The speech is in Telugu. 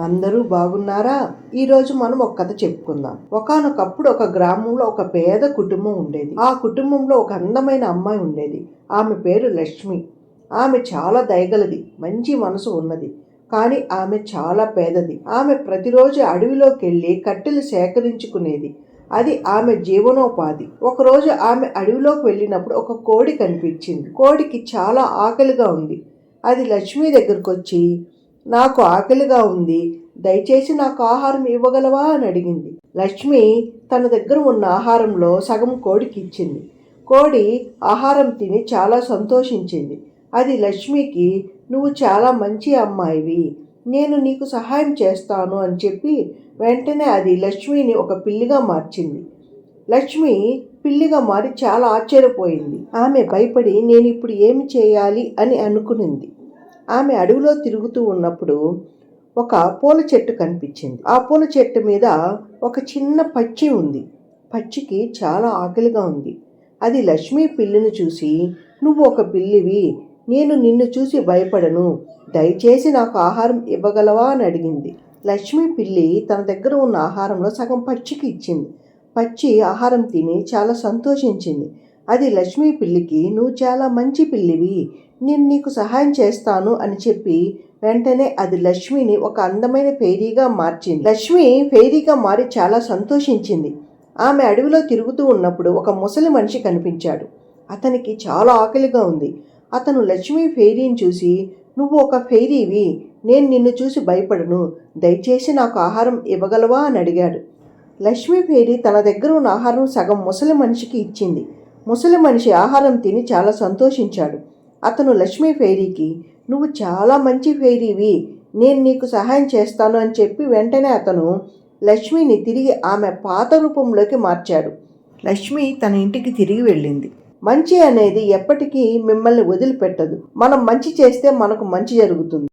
అందరూ బాగున్నారా? ఈరోజు మనం ఒక కథ చెప్పుకుందాం. ఒకానొకప్పుడు ఒక గ్రామంలో ఒక పేద కుటుంబం ఉండేది. ఆ కుటుంబంలో ఒక అందమైన అమ్మాయి ఉండేది. ఆమె పేరు లక్ష్మి. ఆమె చాలా దయగలది, మంచి మనసు ఉన్నది. కానీ ఆమె చాలా పేదది. ఆమె ప్రతిరోజు అడవిలోకి వెళ్ళి కట్టెలు సేకరించుకునేది. అది ఆమె జీవనోపాధి. ఒకరోజు ఆమె అడవిలోకి వెళ్ళినప్పుడు ఒక కోడి కనిపించింది. కోడికి చాలా ఆకలిగా ఉంది. అది లక్ష్మి దగ్గరకు వచ్చి, నాకు ఆకలిగా ఉంది, దయచేసి నాకు ఆహారం ఇవ్వగలవా అని అడిగింది. లక్ష్మి తన దగ్గర ఉన్న ఆహారంలో సగం కోడికి ఇచ్చింది. కోడి ఆహారం తిని చాలా సంతోషించింది. అది లక్ష్మికి, నువ్వు చాలా మంచి అమ్మాయివి, నేను నీకు సహాయం చేస్తాను అని చెప్పి వెంటనే అది లక్ష్మిని ఒక పిల్లిగా మార్చింది. లక్ష్మి పిల్లిగా మారి చాలా ఆశ్చర్యపోయింది. ఆమె భయపడి నేను ఇప్పుడు ఏమి చేయాలి అని అనుకునింది. ఆమె అడవిలో తిరుగుతూ ఉన్నప్పుడు ఒక పూల చెట్టు కనిపించింది. ఆ పూల చెట్టు మీద ఒక చిన్న పక్షి ఉంది. పక్షికి చాలా ఆకలిగా ఉంది. అది లక్ష్మీ పిల్లిని చూసి, నువ్వు ఒక పిల్లివి, నేను నిన్ను చూసి భయపడను, దయచేసి నాకు ఆహారం ఇవ్వగలవా అని అడిగింది. లక్ష్మీ పిల్లి తన దగ్గర ఉన్న ఆహారంలో సగం పక్షికి ఇచ్చింది. పక్షి ఆహారం తిని చాలా సంతోషించింది. అది లక్ష్మీ పిల్లికి, నువ్వు చాలా మంచి పిల్లివి, నేను నీకు సహాయం చేస్తాను అని చెప్పి వెంటనే అది లక్ష్మిని ఒక అందమైన ఫెయిరీగా మార్చింది. లక్ష్మి ఫెయిరీగా మారి చాలా సంతోషించింది. ఆమె అడవిలో తిరుగుతూ ఉన్నప్పుడు ఒక ముసలి మనిషి కనిపించాడు. అతనికి చాలా ఆకలిగా ఉంది. అతను లక్ష్మీ ఫెయిరీని చూసి, నువ్వు ఒక ఫెయిరీవి, నేను నిన్ను చూసి భయపడను, దయచేసి నాకు ఆహారం ఇవ్వగలవా అని అడిగాడు. లక్ష్మీ ఫెయిరీ తన దగ్గర ఉన్న ఆహారం సగం ముసలి మనిషికి ఇచ్చింది. ముసలి మనిషి ఆహారం తిని చాలా సంతోషించాడు. అతను లక్ష్మీ ఫెయిరీకి, నువ్వు చాలా మంచి ఫెయిరీవి, నేను నీకు సహాయం చేస్తాను అని చెప్పి వెంటనే అతను లక్ష్మిని తిరిగి ఆమె పాత రూపంలోకి మార్చాడు. లక్ష్మి తన ఇంటికి తిరిగి వెళ్ళింది. మంచి అనేది ఎప్పటికీ మిమ్మల్ని వదిలిపెట్టదు. మనం మంచి చేస్తే మనకు మంచి జరుగుతుంది.